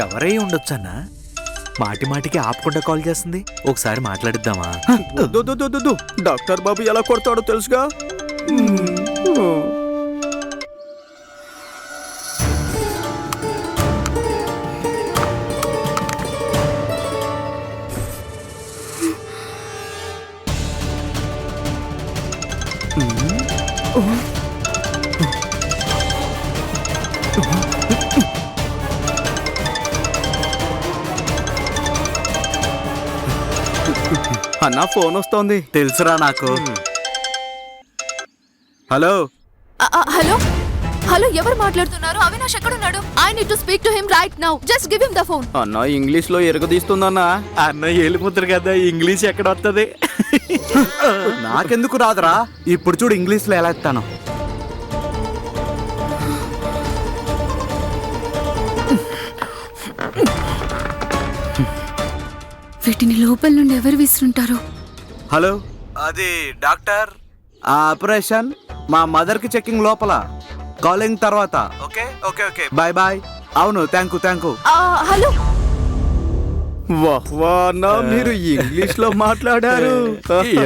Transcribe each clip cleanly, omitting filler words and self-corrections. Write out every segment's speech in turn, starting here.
ఎవరై ఉండొచ్చన్నా? మాటి మాటికి ఆపకుండా కాల్ చేస్తుంది. ఒకసారి మాట్లాడిద్దామా? డాక్టర్ బాబు ఎలా కొడతాడో తెలుసుగా. అన్నా ఫోన్ వస్తోంది. తెలుసురా నాకు. హలో హలో హలో, ఎవరు మాట్లాడుతున్నారు? అవినాష్ ఎక్కడున్నాడు? I need to speak to him right now. Just give him the phone. అన్నా ఇంగ్లీష్ లో ఎరగదీస్తుందన్నా. అన్న ఏలిముద్ర కదా, ఇంగ్లీష్ ఎక్కడ వస్తుంది? నాకెందుకు రాదురా? ఇప్పుడు చూడు ఇంగ్లీష్ లో ఎలా ఎత్తాను. వీటిని లోపల నుండి ఎవరు విసురుంటారు? హలో, అది డాక్టర్. ఆ ఆపరేషన్ మా మదర్ కి చెకింగ్ లోపల. కాలింగ్ తర్వాత. Okay okay okay, bye bye. అవును, థ్యాంక్ యూ. హలో, మీరు ఇంగ్లీష్ లో మాట్లాడారు.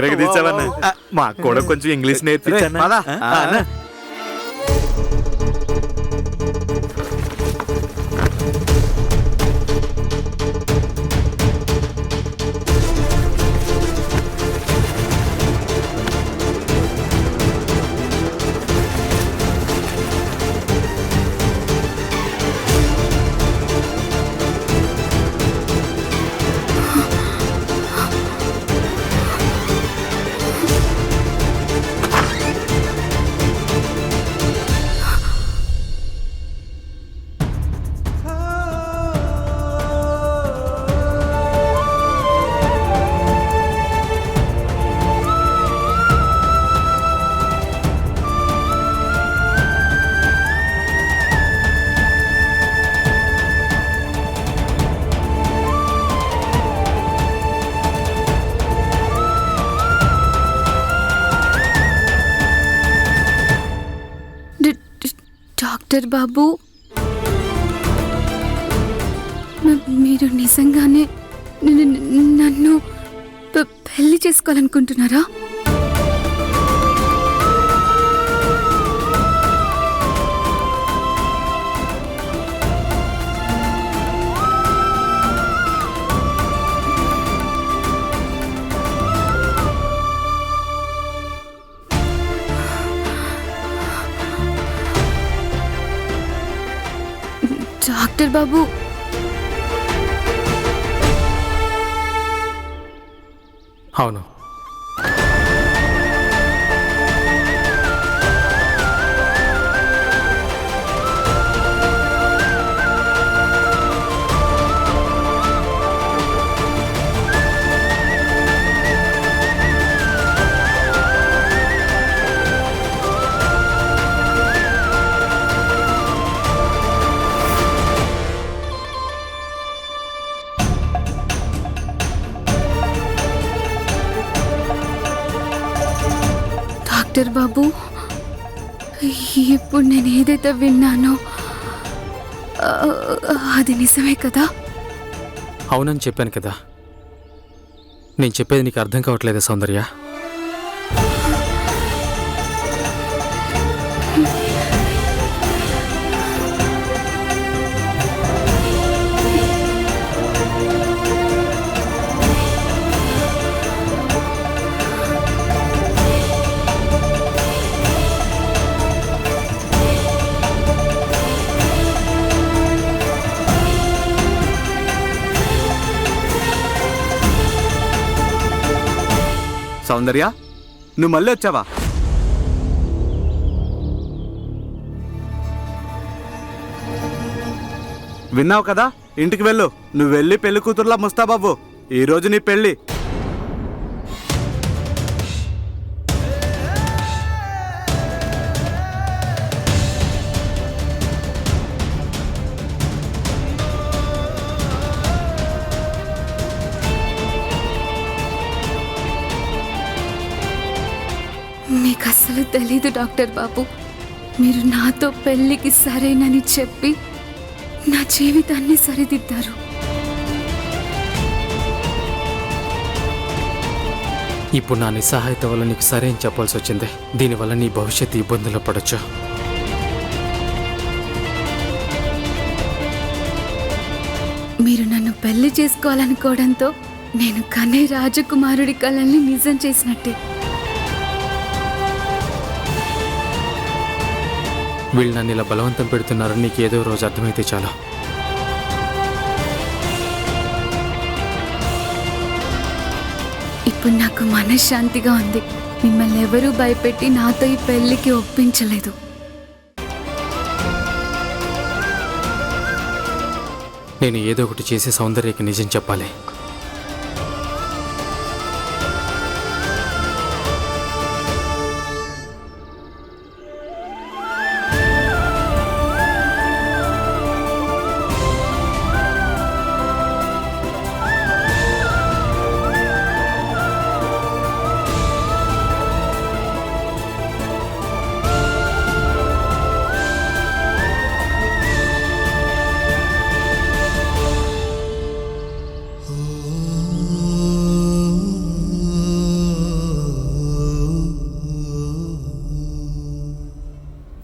ఎరగదీసావన్నా. మాకు కూడా కొంచెం ఇంగ్లీష్ నేర్పించాను. పద. డాక్టర్ బాబు, మీరు నిజంగానే నన్ను పెళ్లి చేసుకోవాలనుకుంటున్నారా? డాక్టర్ బాబు, అవును. డాక్టర్ బాబు, ఇప్పుడు నేను ఏదైతే విన్నానో అది నిజమే కదా? అవునని చెప్పాను కదా. నేను చెప్పేది నీకు అర్థం కావట్లేదా సౌందర్య? సౌందర్య, నువ్వు మళ్ళీ వచ్చావా? విన్నావు కదా, ఇంటికి వెళ్ళు. నువ్వు వెళ్ళి పెళ్లి కూతురులా ముస్తాబాబు. ఈరోజు నీ పెళ్లి. మీకు అసలు తెలీదు డాక్టర్ బాబు. మీరు నాతో పెళ్ళికి సరేనని చెప్పి నా జీవితాన్ని సరిదిద్దారు. ఇప్పుడు నా నిస్సహాయత వల్ల నీకు సరే అని చెప్పాల్సి వచ్చింది. దీనివల్ల నీ భవిష్యత్తు ఇబ్బందుల్లో పడొచ్చు. మీరు నన్ను పెళ్లి చేసుకోవాలనుకోవడంతో నేను కనే రాజకుమారుడి కలల్ని నిజం చేసినట్టే. వీళ్ళు నన్ను ఇలా బలవంతం పెడుతున్నారని నీకు ఏదో రోజు అర్థమైతే చాలు. ఇప్పుడు నాకు మనశ్శాంతిగా ఉంది. మిమ్మల్ని ఎవరూ భయపెట్టి నాతో ఈ పెళ్లికి ఒప్పించలేదు. నేను ఏదో ఒకటి చేసి సౌందర్యకి నిజం చెప్పాలి.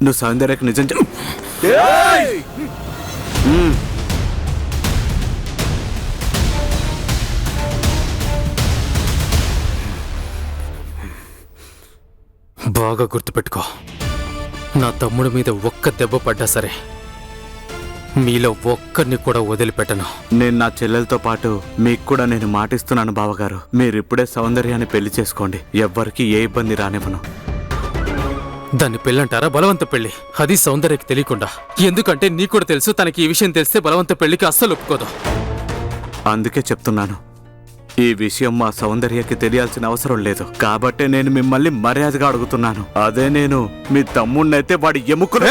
నువ్వు సౌందర్యకి నిజం బాగా గుర్తుపెట్టుకో, నా తమ్ముడి మీద ఒక్క దెబ్బ పడ్డా సరే మీలో ఒక్కరిని కూడా వదిలిపెట్టను. నేను నా చెల్లెలతో పాటు మీకు కూడా నేను మాటిస్తున్నాను బావగారు. మీరిప్పుడే సౌందర్యాన్ని పెళ్లి చేసుకోండి. ఎవ్వరికి ఏ ఇబ్బంది రానివ్వను. దాన్ని పెళ్ళంటారా? బలవంత పెళ్లి. అది సౌందర్యకి తెలియకుండా. ఎందుకంటే నీకు కూడా తెలుసు, తనకి ఈ విషయం తెలిస్తే బలవంత పెళ్లికి అస్సలు ఒప్పుకోదు. అందుకే చెప్తున్నాను, ఈ విషయం మా సౌందర్యకి తెలియాల్సిన అవసరం లేదు. కాబట్టే నేను మిమ్మల్ని మర్యాదగా అడుగుతున్నాను. అదే నేను మీ తమ్ముడినైతే వాడి ఎముకలు.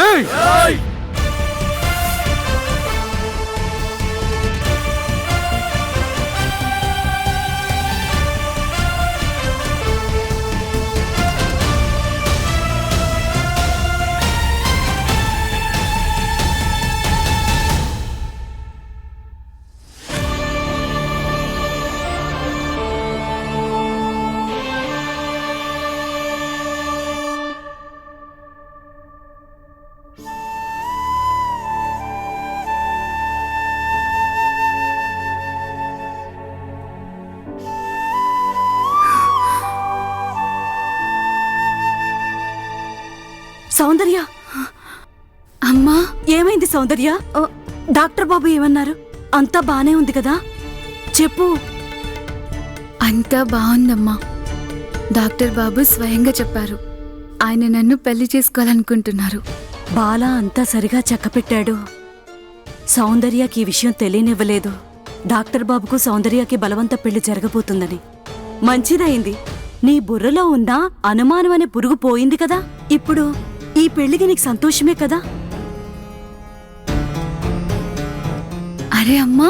సౌందర్య, అమ్మా, ఏమైంది సౌందర్య? డాక్టర్ బాబు ఏమన్నారు? అంతా బానే ఉంది కదా? చెప్పు. అంతా బాగుందమ్మా. డాక్టర్ బాబు స్వయంగా చెప్పారు, ఆయన నన్ను పెళ్లి చేసుకోవాలనుకుంటున్నారు. బాలా అంతా సరిగా చక్కపెట్టాడు. సౌందర్యకి ఈ విషయం తెలియనివ్వలేదు. డాక్టర్ బాబుకు సౌందర్యకి బలవంత పెళ్లి జరగబోతుందని. మంచిదైంది. నీ బుర్రలో ఉన్న అనుమానం అనే పురుగు పోయింది కదా. ఇప్పుడు ఈ పెళ్లికి నీకు సంతోషమే కదా? అరే అమ్మా,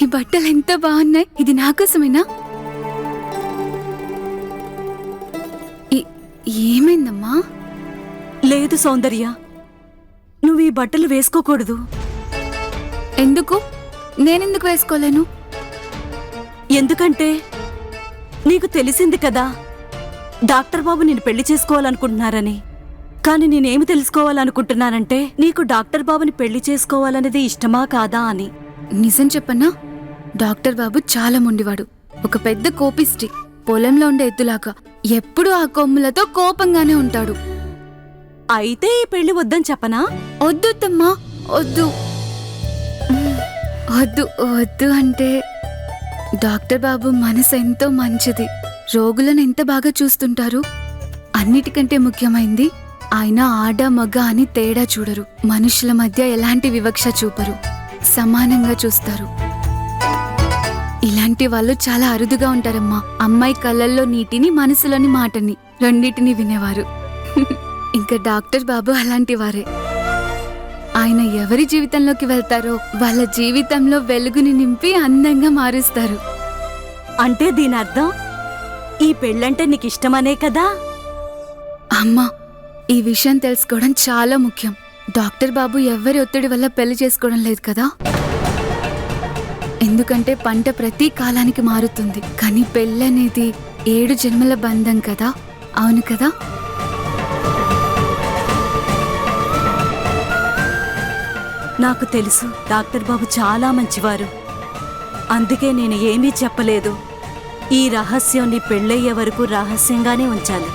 ఈ బట్టలు ఎంత బాగున్నాయి. ఇది నా కోసమేనా? ఏమైందమ్మా? లేదు సౌందర్య, నువ్వు ఈ బట్టలు వేసుకోకూడదు. ఎందుకు? నేనెందుకు వేసుకోలేను? ఎందుకంటే నీకు తెలిసింది కదా డాక్టర్ బాబు నేను పెళ్లి చేసుకోవాలనుకుంటున్నారని. కాని నేనేమి తెలుసుకోవాలనుకుంటున్నానంటే నీకు డాక్టర్ బాబుని పెళ్లి చేసుకోవాలనేది ఇష్టమా కాదా అని. నిజం చెప్పన్నా, డాక్టర్ బాబు చాలా మొండివాడు. ఒక పెద్ద కోపిస్టి. పొలంలో ఉండే ఎద్దులాగా ఎప్పుడూ ఆ కొమ్ములతో కోపంగానే ఉంటాడు. అయితే ఈ పెళ్లి వద్దని చెప్పనా? వద్దు తమ్మా, వద్దు వద్దు వద్దు అంటే డాక్టర్ బాబు మనసు ఎంతో మంచిది. రోగులను ఎంత బాగా చూస్తుంటారు. అన్నిటికంటే ముఖ్యమైంది, ఆయన ఆడ మగ అని తేడా చూడరు. మనుషుల మధ్య ఎలాంటి వివక్ష చూపరు. సమానంగా చూస్తారు. ఇలాంటి వాళ్ళు చాలా అరుదుగా ఉంటారమ్మా. అమ్మాయి కళ్ళల్లో నీటిని, మనసులోని మాటని రెండింటిని వినేవారు. ఇంకా డాక్టర్ బాబు అలాంటి వారే. ఆయన ఎవరి జీవితంలోకి వెళ్తారో వాళ్ళ జీవితంలో వెలుగుని నింపి అందంగా మారుస్తారు. అంటే దీని అర్థం ఈ పెళ్ళంటే నీకిష్టమనే కదా? అమ్మా, ఈ విషయం తెలుసుకోవడం చాలా ముఖ్యం. డాక్టర్ బాబు ఎవ్వరి ఒత్తిడి వల్ల పెళ్లి చేసుకోవడం లేదు కదా. ఎందుకంటే పంట ప్రతి కాలానికి మారుతుంది, కానీ పెళ్ళనేది 7 జన్మల బంధం కదా. అవును కదా? నాకు తెలుసు డాక్టర్ బాబు చాలా మంచివారు. అందుకే నేను ఏమీ చెప్పలేదు. ఈ రహస్యం నీ పెళ్ళయ్యే వరకు రహస్యంగానే ఉంచాలి.